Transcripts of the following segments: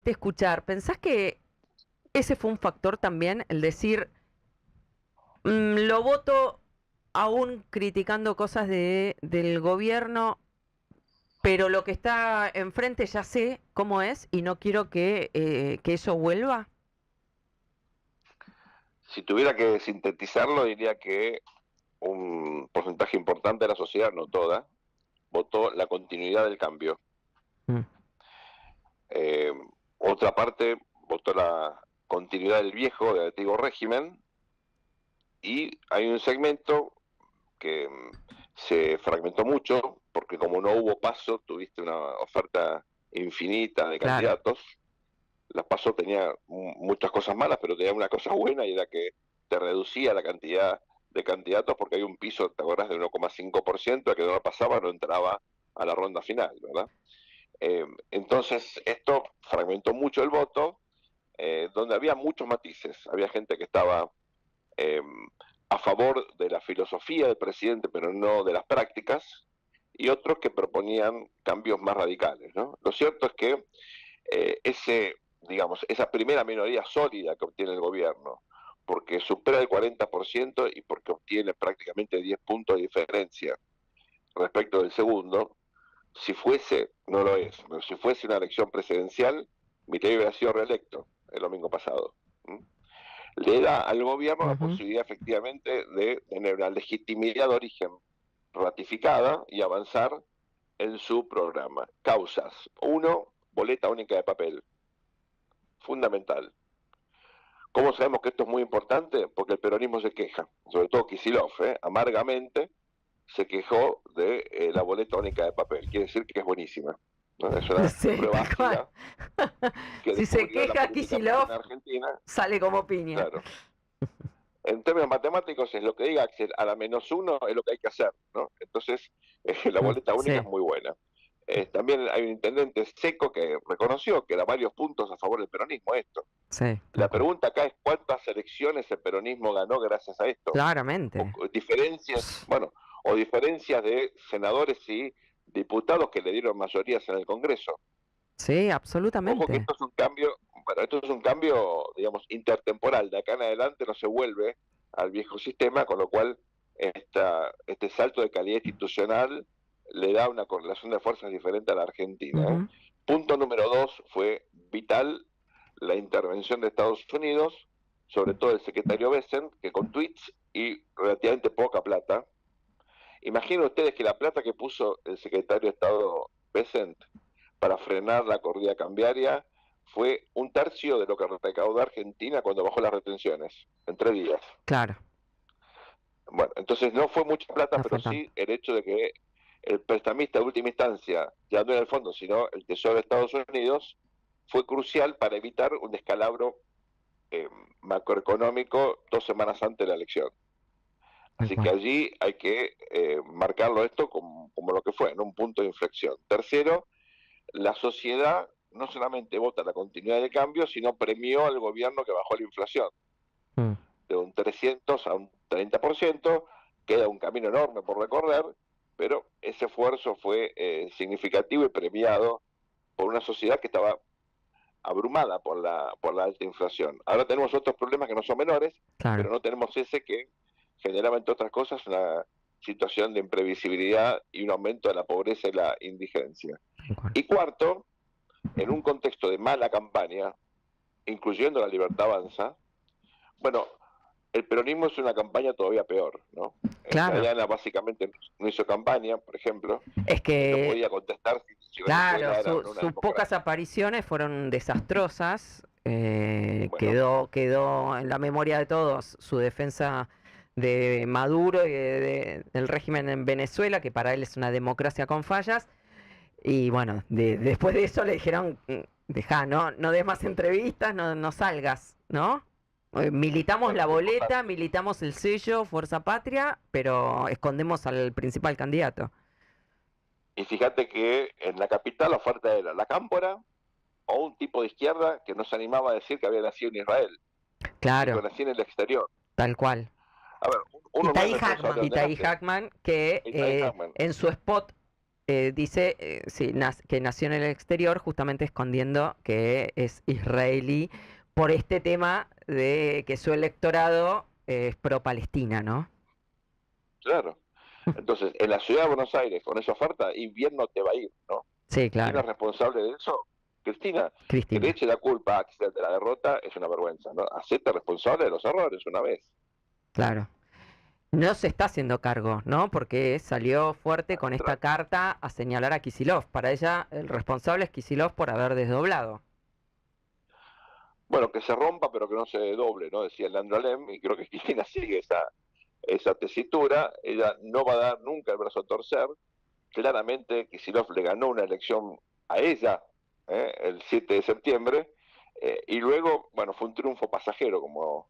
escuchar, ¿pensás que ese fue un factor también, el decir, lo voto aún criticando cosas del gobierno, pero lo que está enfrente ya sé cómo es y no quiero que eso vuelva? Si tuviera que sintetizarlo, diría que un porcentaje importante de la sociedad, no toda, votó la continuidad del cambio. Mm, Eh, Otra parte votó la continuidad del viejo, del antiguo régimen, y hay un segmento que se fragmentó mucho, porque como no hubo paso, tuviste una oferta infinita de claro, candidatos. Las PASO tenía muchas cosas malas, pero tenía una cosa buena y era que te reducía la cantidad de candidatos porque hay un piso, ¿te acordás? De 1,5%, que no pasaba, no entraba a la ronda final, ¿verdad? Entonces, esto fragmentó mucho el voto, donde había muchos matices. Había gente que estaba eh, a favor de la filosofía del presidente, pero no de las prácticas, y otros que proponían cambios más radicales, ¿no? Lo cierto es que digamos, esa primera minoría sólida que obtiene el gobierno, porque supera el 40% y porque obtiene prácticamente 10 puntos de diferencia respecto del segundo, si fuese, no lo es, pero si fuese una elección presidencial, Milei hubiera sido reelecto el domingo pasado. ¿Mm? Le da al gobierno la ujú. posibilidad efectivamente de tener una legitimidad de origen ratificada y avanzar en su programa. Causas. Uno, boleta única de papel. Fundamental. ¿Cómo sabemos que esto es muy importante? Porque el peronismo se queja, sobre todo Kicillof, amargamente se quejó de la boleta única de papel. Quiere decir que es buenísima, ¿no? Es una Sí, prueba tal cual. ácida que Si se descubrió la queja política peronista Kicillof, argentina. sale como piña. Claro. En términos matemáticos es lo que diga Axel, a la -1 es lo que hay que hacer, ¿no? Entonces, la boleta única es Sí, muy buena. También hay un intendente seco que reconoció que da varios puntos a favor del peronismo esto. sí, tal La cual. pregunta acá es cuántas elecciones el peronismo ganó gracias a esto. Claramente. O diferencias, bueno, o diferencias de senadores y diputados que le dieron mayorías en el Congreso. Sí, Ojo que absolutamente. esto es un cambio, bueno, esto es un cambio, digamos, intertemporal. De acá en adelante no se vuelve al viejo sistema, con lo cual este salto de calidad institucional le da una correlación de fuerzas diferente a la Argentina. ¿Eh? Ujú. Punto número dos, fue vital la intervención de Estados Unidos, sobre todo el secretario Bessent, que con tweets y relativamente poca plata. Imaginen ustedes que la plata que puso el secretario de Estado Bessent para frenar la corrida cambiaria fue un tercio de lo que recaudó Argentina cuando bajó las retenciones, en 3 días. Claro, Bueno, entonces no fue mucha plata, no pero fue tanto. sí el hecho de que el prestamista de última instancia, ya no era el fondo, sino el Tesoro de Estados Unidos, fue crucial para evitar un descalabro eh, macroeconómico 2 semanas antes de la elección. Tal Así que cual. allí hay que marcarlo esto como lo que fue, ¿no? Un punto de inflexión. Tercero, la sociedad no solamente vota la continuidad de cambio, sino premió al gobierno que bajó la inflación Mm. de un 300 a un 30%. Queda un camino enorme por recorrer, pero ese esfuerzo fue significativo y premiado por una sociedad que estaba abrumada por la alta inflación. Ahora tenemos otros problemas que no son menores, Claro, pero no tenemos ese que generaba, entre otras cosas, una situación de imprevisibilidad y un aumento de la pobreza y la indigencia. tal cual. Y cuarto, en un contexto de mala campaña, incluyendo la libertad avanza, bueno, el peronismo es una campaña todavía peor, ¿no? Claro. Diana básicamente no hizo campaña, por ejemplo, Es no que, podía contestar si claro, Venezuela era o no una sus pocas democracia. apariciones fueron desastrosas. Bueno, Quedó en la memoria de todos su defensa de Maduro y del régimen en Venezuela, que para él es una democracia con fallas. Y bueno, después de eso le dijeron, deja, no des más entrevistas, no salgas, ¿no? Militamos bueno, la lo boleta, importante. militamos el sello Fuerza Patria, pero escondemos al principal candidato. Y fíjate que en la capital la oferta era la cámpora o un tipo de izquierda que no se animaba a decir que había nacido en Israel, Claro, dijo nací en el exterior. tal cual. A ver, uno no es responsable de Y dónde Ty nace. Hackman, que Y Ty Herman, en su spot dice sí, que nació en el exterior justamente escondiendo que es israelí por este tema de que su electorado es pro-Palestina, ¿no? Claro. Entonces, en la ciudad de Buenos Aires, con esa oferta, invierno te va a ir, ¿no? Sí, ¿Quién claro, es responsable de eso? Cristina. Que le Cristina, eche la culpa a Axel de la derrota es una vergüenza, ¿no? Acepta responsable de los errores una vez. claro. No se está haciendo cargo, ¿no? Porque salió fuerte Al con esta contrario. carta a señalar a Kicillof. Para ella, el responsable es Kicillof por haber desdoblado. Bueno, que se rompa, pero que no se doble, ¿no? Decía Leandro Alem, y creo que Cristina sigue esa tesitura. Ella no va a dar nunca el brazo a torcer. Claramente, Kicillof le ganó una elección a ella el 7 de septiembre, y luego, bueno, fue un triunfo pasajero, como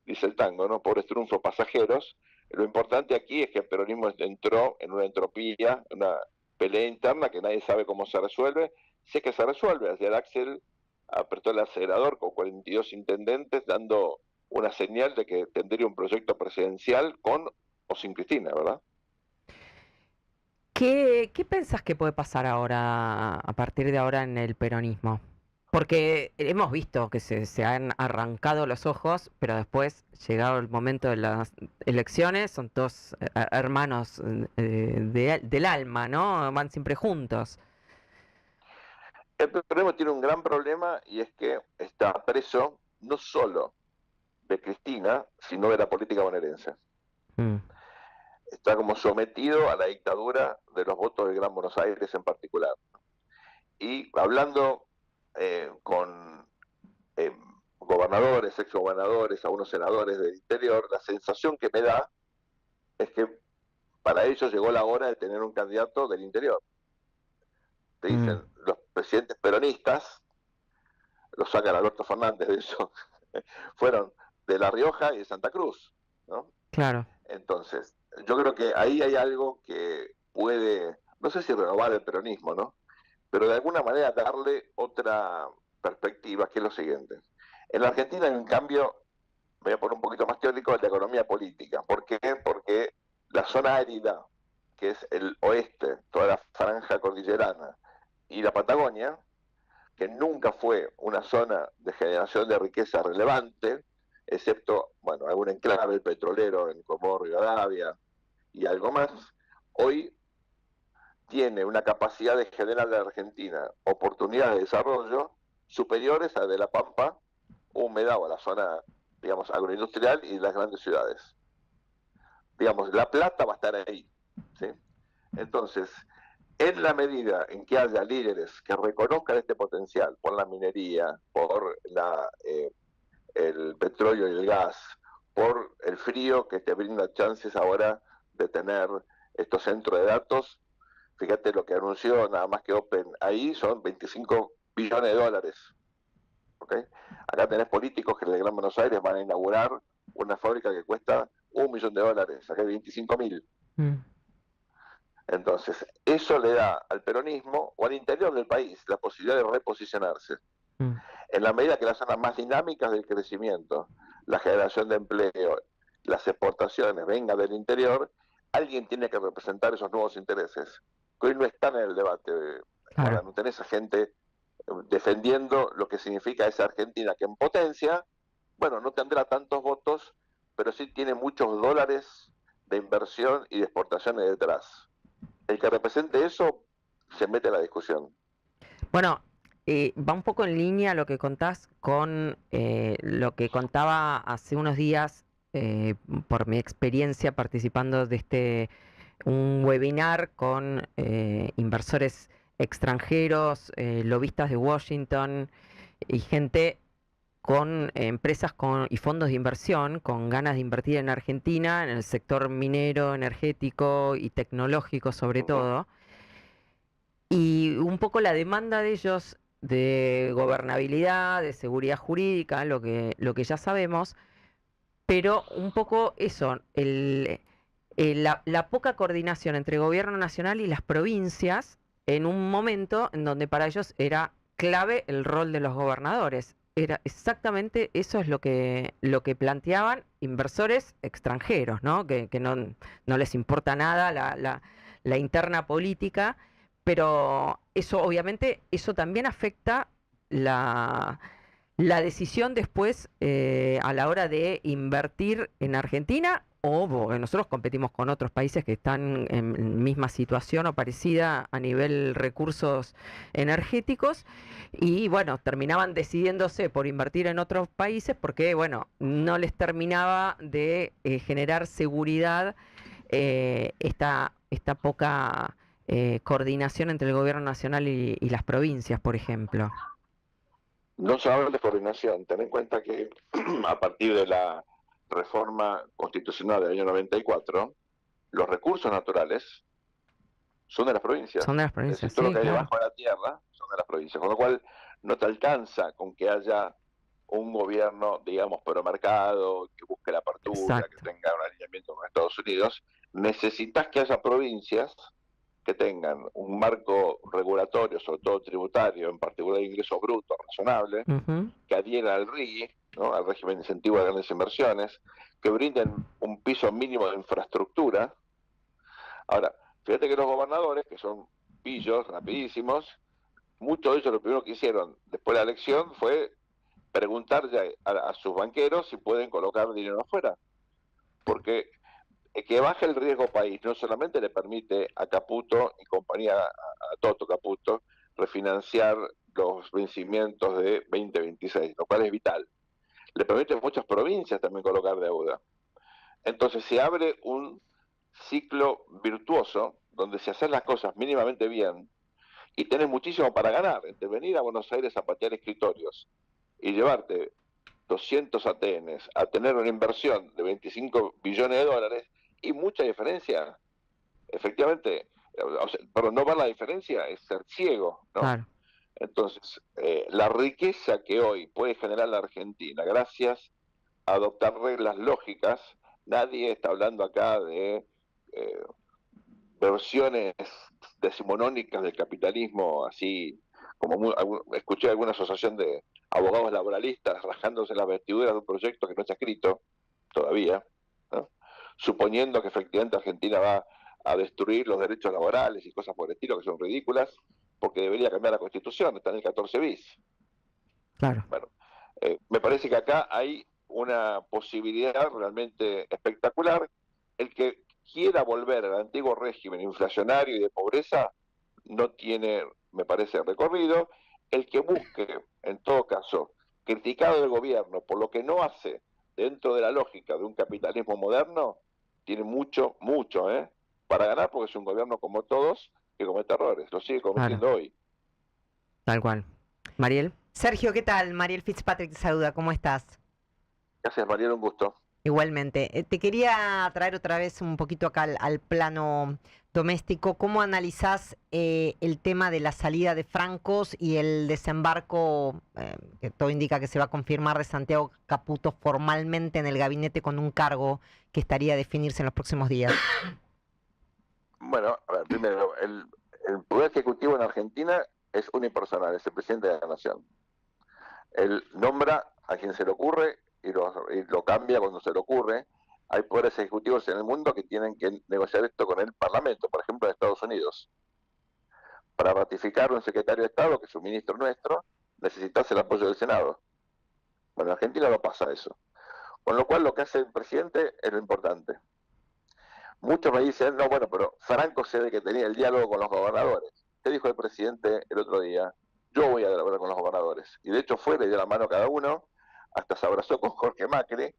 dice el tango, ¿no? Pobres triunfos pasajeros. Lo importante aquí es que el peronismo entró en una entropía, una pelea interna que nadie sabe cómo se resuelve. Si es que se resuelve, ayer Axel apretó el acelerador con 42 intendentes, dando una señal de que tendría un proyecto presidencial con o sin Cristina, ¿verdad? ¿Qué pensás que puede pasar ahora, a partir de ahora, en el peronismo? Porque hemos visto que se han arrancado los ojos, pero después, llegado el momento de las elecciones, son todos hermanos del alma, ¿no? Van siempre juntos. El peronismo tiene un gran problema y es que está preso no solo de Cristina, sino de la política bonaerense. Mm, Está como sometido a la dictadura de los votos del Gran Buenos Aires en particular. Y hablando con eh, gobernadores, exgobernadores, algunos senadores del interior, la sensación que me da es que para ellos llegó la hora de tener un candidato del interior. Te mm, dicen, los presidentes peronistas, lo sacan a Alberto Fernández de eso, fueron de La Rioja y de Santa Cruz, ¿no? claro. Entonces, yo creo que ahí hay algo que puede, no sé si renovar el peronismo, ¿no? Pero de alguna manera darle otra perspectiva, que es lo siguiente. En la Argentina hay un cambio, voy a poner un poquito más teórico, de la economía política. ¿Por qué? Porque la zona árida, que es el oeste, toda la franja cordillerana, y la Patagonia, que nunca fue una zona de generación de riqueza relevante, excepto, bueno, algún enclave petrolero en Comodoro Rivadavia y algo más, hoy tiene una capacidad de generar a la Argentina oportunidades de desarrollo superiores a de La Pampa, húmeda o a la zona, digamos, agroindustrial y las grandes ciudades. Digamos, La Plata va a estar ahí, ¿sí? Entonces, en la medida en que haya líderes que reconozcan este potencial por la minería, por el petróleo y el gas, por el frío que te brinda chances ahora de tener estos centros de datos, fíjate lo que anunció nada más que Open ahí, son 25 billones de dólares. ¿Okay? Acá tenés políticos que en el Gran Buenos Aires van a inaugurar una fábrica que cuesta $1 millón, acá hay 25.000. Mm, Entonces, eso le da al peronismo o al interior del país la posibilidad de reposicionarse. mm. En la medida que las zonas más dinámicas del crecimiento, la generación de empleo, las exportaciones vengan del interior, alguien tiene que representar esos nuevos intereses, que hoy no están en el debate. Claro. No tenés a gente defendiendo lo que significa esa Argentina que en potencia, bueno, no tendrá tantos votos, pero sí tiene muchos dólares de inversión y de exportaciones detrás. El que represente eso se mete a la discusión. Bueno, va un poco en línea lo que contás con lo que contaba hace unos días por mi experiencia participando de un webinar con inversores extranjeros, lobistas de Washington y gente con empresas y fondos de inversión con ganas de invertir en Argentina, en el sector minero, energético y tecnológico sobre Uh -huh. todo. Y un poco la demanda de ellos de gobernabilidad, de seguridad jurídica, lo que ya sabemos, pero un poco eso, la poca coordinación entre gobierno nacional y las provincias en un momento en donde para ellos era clave el rol de los gobernadores. Era exactamente eso es lo que planteaban inversores extranjeros, ¿no? Que no les importa nada la interna política, pero eso obviamente, eso también afecta la, la decisión después a la hora de invertir en Argentina o porque nosotros competimos con otros países que están en misma situación o parecida a nivel recursos energéticos y bueno, terminaban decidiéndose por invertir en otros países porque bueno, no les terminaba de generar seguridad esta poca coordinación entre el gobierno nacional y las provincias, por ejemplo. No se habla de coordinación. Ten en cuenta que a partir de la reforma constitucional del año 94, los recursos naturales son de las provincias. Son de las Es provincias, decir, todo lo sí, que hay claro. debajo de la tierra son de las provincias. Con lo cual, no te alcanza con que haya un gobierno, digamos, promercado, que busque la apertura, que Exacto. tenga un alineamiento con Estados Unidos. Necesitas que haya provincias que tengan un marco regulatorio, sobre todo tributario, en particular de ingresos brutos, razonable, Ujú. que adhieran al RIGI, ¿no? Al régimen de incentivo de grandes inversiones, que brinden un piso mínimo de infraestructura. Ahora, fíjate que los gobernadores, que son pillos rapidísimos, muchos de ellos lo primero que hicieron después de la elección fue preguntar ya a sus banqueros si pueden colocar dinero afuera, porque que baje el riesgo país no solamente le permite a Caputo y compañía, a Toto Caputo, refinanciar los vencimientos de 2026, lo cual es vital. Le permite a muchas provincias también colocar deuda. Entonces se abre un ciclo virtuoso donde si haces las cosas mínimamente bien y tenés muchísimo para ganar, entre venir a Buenos Aires a patear escritorios y llevarte 200 ATNs a tener una inversión de 25 billones de dólares y mucha diferencia, efectivamente, o sea, pero no ver la diferencia es ser ciego, ¿no? Claro, Entonces, la riqueza que hoy puede generar la Argentina, gracias a adoptar reglas lógicas, nadie está hablando acá de eh, versiones decimonónicas del capitalismo, así como escuché alguna asociación de abogados laboralistas rajándose las vestiduras de un proyecto que no está escrito todavía, ¿no? Suponiendo que efectivamente Argentina va a destruir los derechos laborales y cosas por el estilo que son ridículas, porque debería cambiar la constitución, está en el 14 bis. claro. Bueno, me parece que acá hay una posibilidad realmente espectacular. El que quiera volver al antiguo régimen inflacionario y de pobreza no tiene, me parece, recorrido. El que busque, en todo caso, criticado del gobierno por lo que no hace dentro de la lógica de un capitalismo moderno, tiene mucho, mucho, para ganar, porque es un gobierno como todos que comete errores, lo sigue Claro, cometiendo hoy. tal cual. Mariel, Sergio, ¿qué tal? Mariel Fitzpatrick te saluda, ¿cómo estás? Gracias, Mariano, un gusto. Igualmente. Te quería traer otra vez un poquito acá al plano doméstico. ¿Cómo analizás el tema de la salida de francos y el desembarco, que todo indica que se va a confirmar, de Santiago Caputo formalmente en el gabinete con un cargo que estaría a definirse en los próximos días? Bueno, a ver, primero, el poder ejecutivo en Argentina es unipersonal, es el presidente de la nación. Él nombra a quien se le ocurre y lo cambia cuando se le ocurre. Hay poderes ejecutivos en el mundo que tienen que negociar esto con el Parlamento, por ejemplo, en Estados Unidos. Para ratificar un secretario de Estado, que es un ministro nuestro, necesitas el apoyo del Senado. Bueno, en Argentina no pasa eso. Con lo cual, lo que hace el presidente es lo importante. Muchos me dicen, no, bueno, pero Franco se ve que tenía el diálogo con los gobernadores. ¿Qué dijo el presidente el otro día? Yo voy a hablar con los gobernadores. Y de hecho fue, le dio la mano a cada uno, hasta se abrazó con Jorge Macri.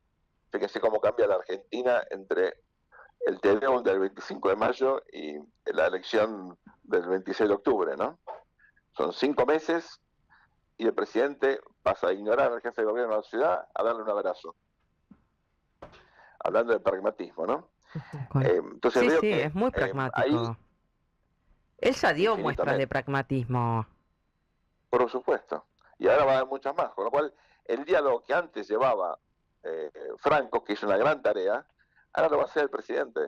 Fíjense cómo cambia la Argentina entre el TDO del 25 de mayo y la elección del 26 de octubre, ¿no? Son 5 meses y el presidente pasa a ignorar al jefe de gobierno de la ciudad a darle un abrazo. Hablando de pragmatismo, ¿no? tal cual. Entonces Sí, veo sí, que es muy ahí pragmático. Él ya dio muestras de infinitamente, pragmatismo. por supuesto. Y ahora va a haber muchas más. Con lo cual, el diálogo que antes llevaba Franco, que hizo una gran tarea, ahora lo va a hacer el presidente.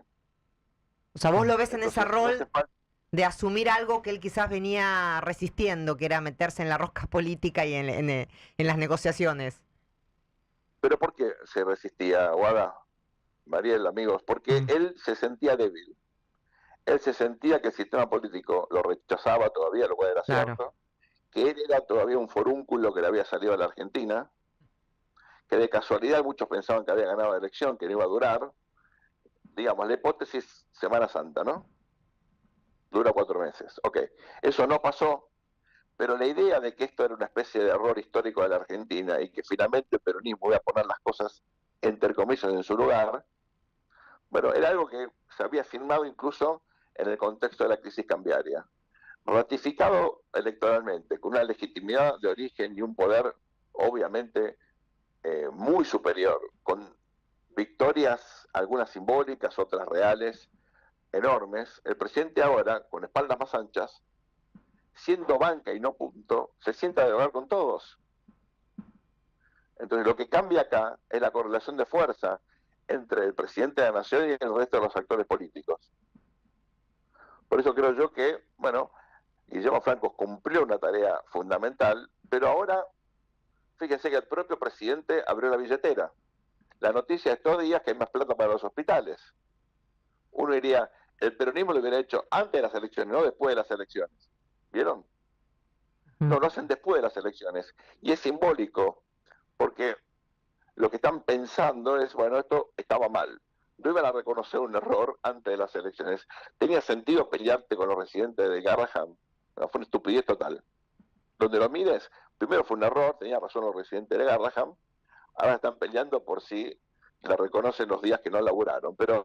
O sea, vos lo ves en ese Entonces, no hace rol falta. de asumir algo que él quizás venía resistiendo, que era meterse en la rosca política y en las negociaciones. Pero ¿por qué se resistía, Guada, Mariel, amigos? Porque Mm, él se sentía débil. Él se sentía que el sistema político lo rechazaba todavía, lo cual era Claro. cierto, que él era todavía un forúnculo que le había salido a la Argentina, que de casualidad muchos pensaban que había ganado la elección, que no iba a durar. Digamos, la hipótesis Semana Santa, ¿no? Dura 4 meses. Ok, eso no pasó, pero la idea de que esto era una especie de error histórico de la Argentina y que finalmente el peronismo, voy a poner las cosas entre comillas en su lugar, bueno, era algo que se había firmado incluso en el contexto de la crisis cambiaria. Ratificado electoralmente, con una legitimidad de origen y un poder obviamente muy superior, con victorias, algunas simbólicas, otras reales, enormes, el presidente ahora, con espaldas más anchas, siendo banca y no punto, se sienta a dialogar con todos. Entonces lo que cambia acá es la correlación de fuerza entre el presidente de la nación y el resto de los actores políticos. Por eso creo yo que, bueno, Guillermo Franco cumplió una tarea fundamental, pero ahora, fíjense que el propio presidente abrió la billetera. La noticia de estos días es que hay más plata para los hospitales. Uno diría, el peronismo lo hubiera hecho antes de las elecciones, no después de las elecciones. ¿Vieron? No, lo hacen después de las elecciones. Y es simbólico, porque lo que están pensando es, bueno, esto estaba mal. No iban a reconocer un error antes de las elecciones. Tenía sentido pelearte con los residentes de Garrahan. No, fue una estupidez total. Donde lo mires, primero fue un error, tenía razón los residentes de Garrahan, ahora están peleando por si la reconocen los días que no laburaron. Pero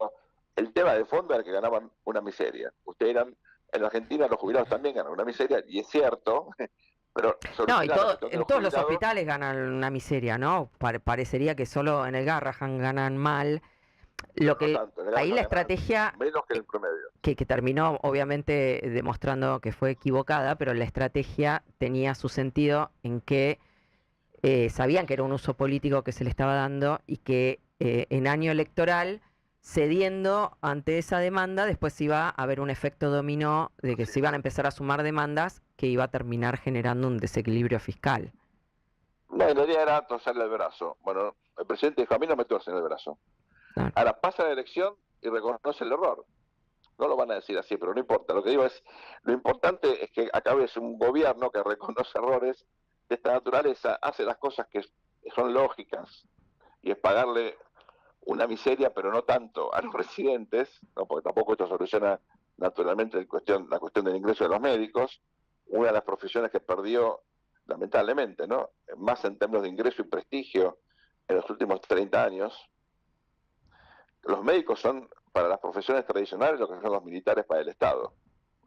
el tema de fondo era que ganaban una miseria. Ustedes eran, en Argentina los jubilados también ganan una miseria, y es cierto, pero No, y solucionar la cuestión de en los todos los jubilados. hospitales ganan una miseria, ¿no? Parecería que solo en el Garrahan ganan mal. Lo No que tanto, en ahí el la Garrahan ganan estrategia menos que en el promedio. que terminó obviamente demostrando que fue equivocada, pero la estrategia tenía su sentido en que sabían que era un uso político que se le estaba dando y que en año electoral, cediendo ante esa demanda, después iba a haber un efecto dominó de que Sí. se iban a empezar a sumar demandas que iba a terminar generando un desequilibrio fiscal. No, la idea era torcerle el brazo. Bueno, el presidente dijo, a mí no me torcen el brazo. Claro. Ahora pasa la elección y reconoce el error. No lo van a decir así, pero no importa. Lo que digo es, lo importante es que acabes un gobierno que reconoce errores de esta naturaleza, hace las cosas que son lógicas, y es pagarle una miseria, pero no tanto a los residentes, ¿no? Porque tampoco esto soluciona naturalmente la cuestión del ingreso de los médicos, una de las profesiones que perdió lamentablemente, ¿no? Más en términos de ingreso y prestigio en los últimos 30 años. Los médicos son para las profesiones tradicionales lo que son los militares para el Estado.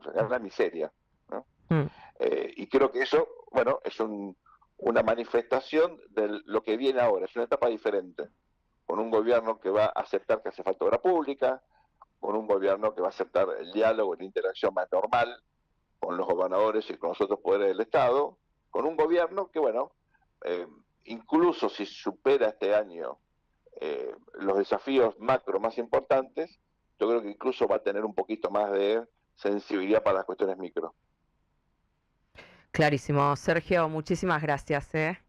O sea, es una miseria, ¿no? Y creo que eso, bueno, es una manifestación de lo que viene ahora, es una etapa diferente, con un gobierno que va a aceptar que hace falta obra pública, con un gobierno que va a aceptar el diálogo y la interacción más normal con los gobernadores y con los otros poderes del Estado, con un gobierno que, bueno, incluso si supera este año los desafíos macro más importantes, yo creo que incluso va a tener un poquito más de sensibilidad para las cuestiones micro. Clarísimo. Sergio, muchísimas gracias, ¿eh?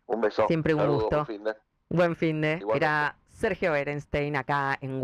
Un beso. Siempre un Saludos, gusto. buen fin de. Buen fin de. Igualmente. Era Sergio Berenstein acá en